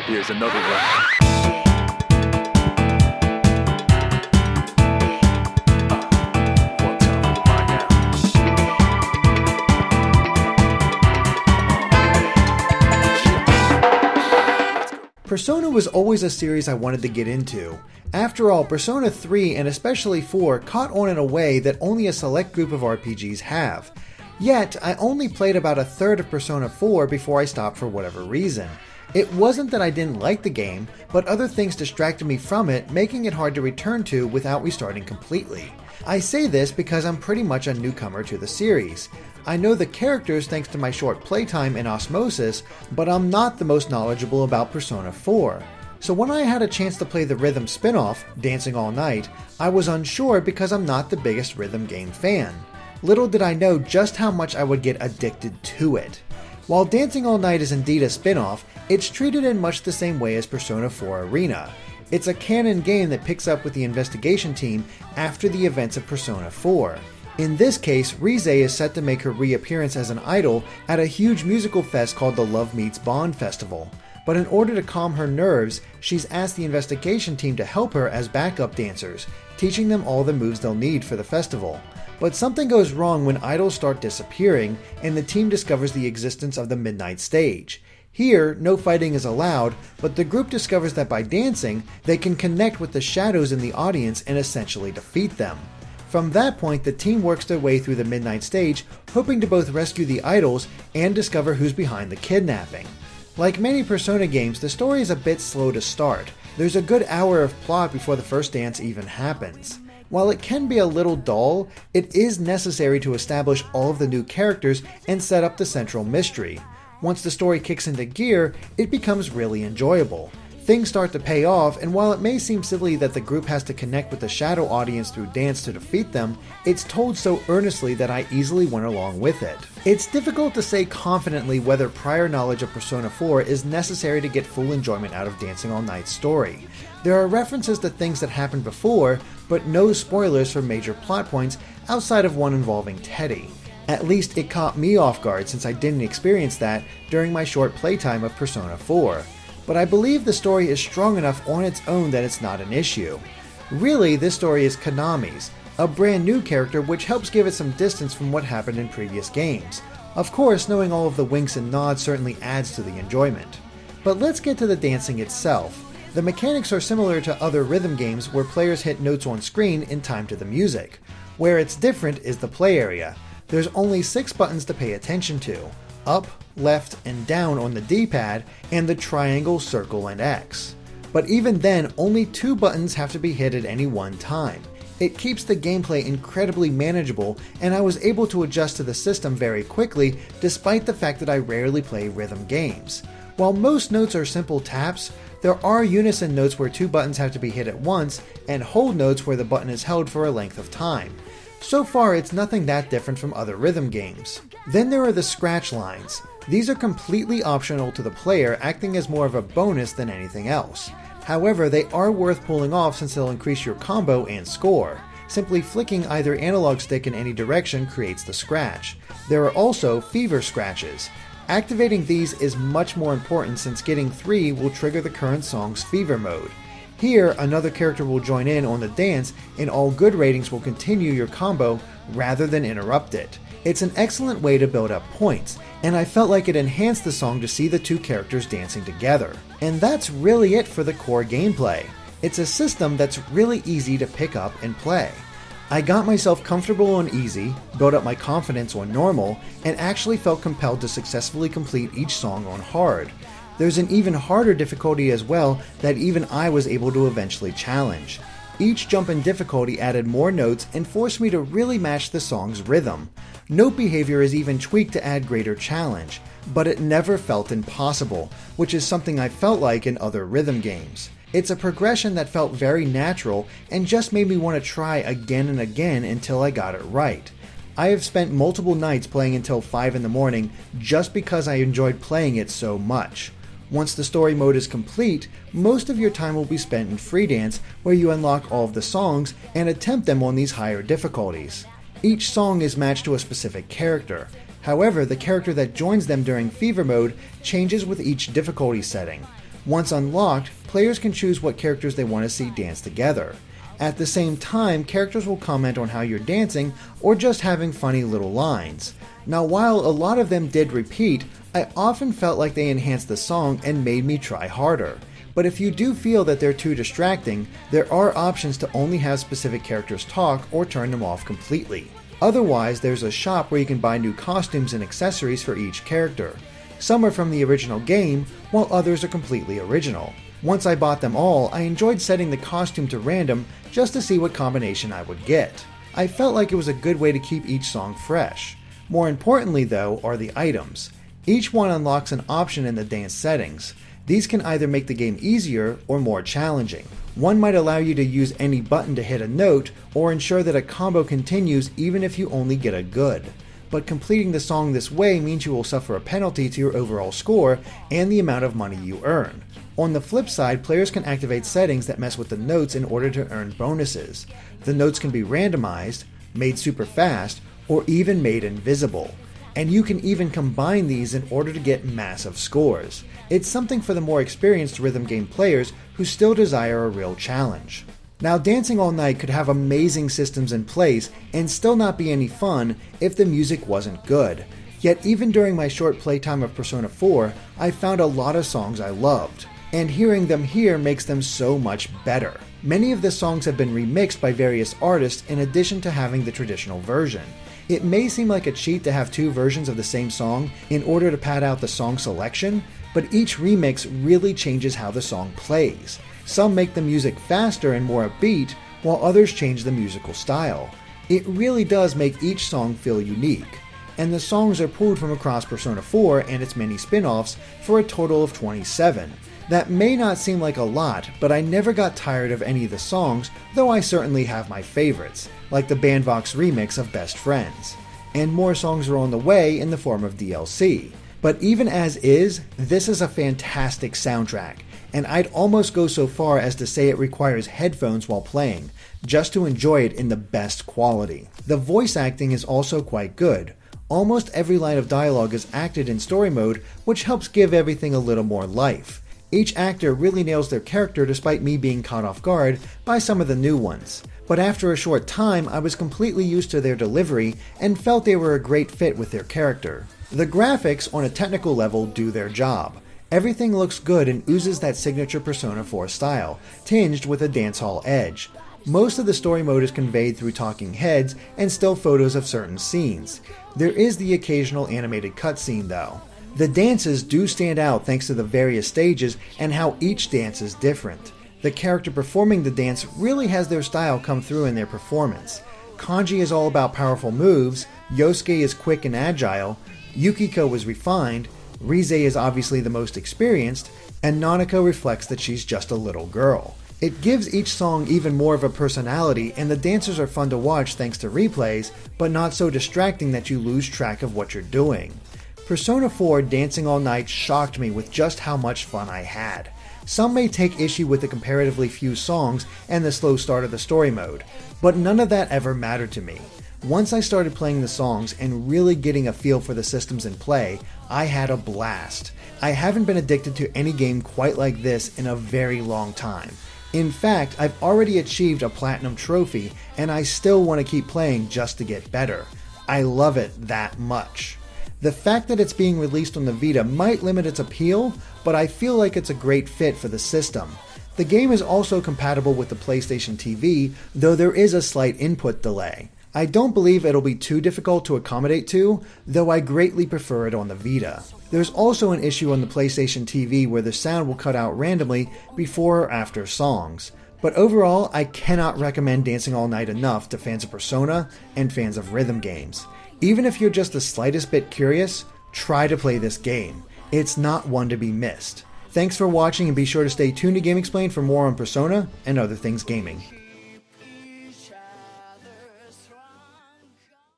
Here's another one. Persona was always a series I wanted to get into. After all, Persona 3 and especially 4 caught on in a way that only a select group of RPGs have. Yet, I only played about a third of Persona 4 before I stopped for whatever reason. It wasn't that I didn't like the game, but other things distracted me from it, making it hard to return to without restarting completely. I say this because I'm pretty much a newcomer to the series. I know the characters thanks to my short playtime in Osmosis, but I'm not the most knowledgeable about Persona 4. So when I had a chance to play the rhythm spin-off, Dancing All Night, I was unsure because I'm not the biggest rhythm game fan. Little did I know just how much I would get addicted to it. While Dancing All Night is indeed a spin-off, it's treated in much the same way as Persona 4 Arena. It's a canon game that picks up with the investigation team after the events of Persona 4. In this case, Rize is set to make her reappearance as an idol at a huge musical fest called the Love Meets Bond Festival. But in order to calm her nerves, she's asked the investigation team to help her as backup dancers, teaching them all the moves they'll need for the festival. But something goes wrong when idols start disappearing, and the team discovers the existence of the Midnight Stage. Here, no fighting is allowed, but the group discovers that by dancing, they can connect with the shadows in the audience and essentially defeat them. From that point, the team works their way through the Midnight Stage, hoping to both rescue the idols and discover who's behind the kidnapping. Like many Persona games, the story is a bit slow to start. There's a good hour of plot before the first dance even happens. While it can be a little dull, it is necessary to establish all of the new characters and set up the central mystery. Once the story kicks into gear, it becomes really enjoyable. Things start to pay off, and while it may seem silly that the group has to connect with the shadow audience through dance to defeat them, it's told so earnestly that I easily went along with it. It's difficult to say confidently whether prior knowledge of Persona 4 is necessary to get full enjoyment out of Dancing All Night's story. There are references to things that happened before, but no spoilers for major plot points outside of one involving Teddy. At least it caught me off guard since I didn't experience that during my short playtime of Persona 4. But I believe the story is strong enough on its own that it's not an issue. Really, this story is Konami's, a brand new character which helps give it some distance from what happened in previous games. Of course, knowing all of the winks and nods certainly adds to the enjoyment. But let's get to the dancing itself. The mechanics are similar to other rhythm games where players hit notes on screen in time to the music. Where it's different is the play area. There's only 6 buttons to pay attention to: up, left, and down on the D-pad, and the triangle, circle, and X. But even then, only 2 buttons have to be hit at any one time. It keeps the gameplay incredibly manageable, and I was able to adjust to the system very quickly despite the fact that I rarely play rhythm games. While most notes are simple taps, there are unison notes where 2 buttons have to be hit at once, and hold notes where the button is held for a length of time. So far, it's nothing that different from other rhythm games. Then there are the scratch lines. These are completely optional to the player, acting as more of a bonus than anything else. However, they are worth pulling off since they'll increase your combo and score. Simply flicking either analog stick in any direction creates the scratch. There are also fever scratches. Activating these is much more important since getting 3 will trigger the current song's fever mode. Here, another character will join in on the dance, and all good ratings will continue your combo rather than interrupt it. It's an excellent way to build up points, and I felt like it enhanced the song to see the 2 characters dancing together. And that's really it for the core gameplay. It's a system that's really easy to pick up and play. I got myself comfortable on easy, built up my confidence on normal, and actually felt compelled to successfully complete each song on hard. There's an even harder difficulty as well that even I was able to eventually challenge. Each jump in difficulty added more notes and forced me to really match the song's rhythm. Note behavior is even tweaked to add greater challenge, but it never felt impossible, which is something I felt like in other rhythm games. It's a progression that felt very natural and just made me want to try again and again until I got it right. I have spent multiple nights playing until 5 in the morning just because I enjoyed playing it so much. Once the story mode is complete, most of your time will be spent in free dance, where you unlock all of the songs and attempt them on these higher difficulties. Each song is matched to a specific character. However, the character that joins them during Fever Mode changes with each difficulty setting. Once unlocked, players can choose what characters they want to see dance together. At the same time, characters will comment on how you're dancing or just having funny little lines. Now, while a lot of them did repeat, I often felt like they enhanced the song and made me try harder. But if you do feel that they're too distracting, there are options to only have specific characters talk or turn them off completely. Otherwise, there's a shop where you can buy new costumes and accessories for each character. Some are from the original game, while others are completely original. Once I bought them all, I enjoyed setting the costume to random just to see what combination I would get. I felt like it was a good way to keep each song fresh. More importantly though are the items. Each one unlocks an option in the dance settings. These can either make the game easier or more challenging. One might allow you to use any button to hit a note or ensure that a combo continues even if you only get a good. But completing the song this way means you will suffer a penalty to your overall score and the amount of money you earn. On the flip side, players can activate settings that mess with the notes in order to earn bonuses. The notes can be randomized, made super fast, or even made invisible. And you can even combine these in order to get massive scores. It's something for the more experienced rhythm game players who still desire a real challenge. Now, Dancing All Night could have amazing systems in place and still not be any fun if the music wasn't good. Yet even during my short playtime of Persona 4, I found a lot of songs I loved, and hearing them here makes them so much better. Many of the songs have been remixed by various artists in addition to having the traditional version. It may seem like a cheat to have two versions of the same song in order to pad out the song selection, but each remix really changes how the song plays. Some make the music faster and more upbeat, while others change the musical style. It really does make each song feel unique. And the songs are pulled from across Persona 4 and its many spin-offs for a total of 27. That may not seem like a lot, but I never got tired of any of the songs, though I certainly have my favorites, like the Bandvox remix of Best Friends. And more songs are on the way in the form of DLC. But even as is, this is a fantastic soundtrack, and I'd almost go so far as to say it requires headphones while playing, just to enjoy it in the best quality. The voice acting is also quite good. Almost every line of dialogue is acted in story mode, which helps give everything a little more life. Each actor really nails their character despite me being caught off guard by some of the new ones. But after a short time, I was completely used to their delivery and felt they were a great fit with their character. The graphics on a technical level do their job. Everything looks good and oozes that signature Persona 4 style, tinged with a dancehall edge. Most of the story mode is conveyed through talking heads and still photos of certain scenes. There is the occasional animated cutscene though. The dances do stand out thanks to the various stages and how each dance is different. The character performing the dance really has their style come through in their performance. Kanji is all about powerful moves, Yosuke is quick and agile, Yukiko is refined, Rize is obviously the most experienced, and Nanako reflects that she's just a little girl. It gives each song even more of a personality, and the dancers are fun to watch thanks to replays, but not so distracting that you lose track of what you're doing. Persona 4 Dancing All Night shocked me with just how much fun I had. Some may take issue with the comparatively few songs and the slow start of the story mode, but none of that ever mattered to me. Once I started playing the songs and really getting a feel for the systems in play, I had a blast. I haven't been addicted to any game quite like this in a very long time. In fact, I've already achieved a platinum trophy and I still want to keep playing just to get better. I love it that much. The fact that it's being released on the Vita might limit its appeal, but I feel like it's a great fit for the system. The game is also compatible with the PlayStation TV, though there is a slight input delay. I don't believe it'll be too difficult to accommodate to, though I greatly prefer it on the Vita. There's also an issue on the PlayStation TV where the sound will cut out randomly before or after songs. But overall, I cannot recommend Dancing All Night enough to fans of Persona and fans of rhythm games. Even if you're just the slightest bit curious, try to play this game. It's not one to be missed. Thanks for watching and be sure to stay tuned to GameXplain for more on Persona and other things gaming.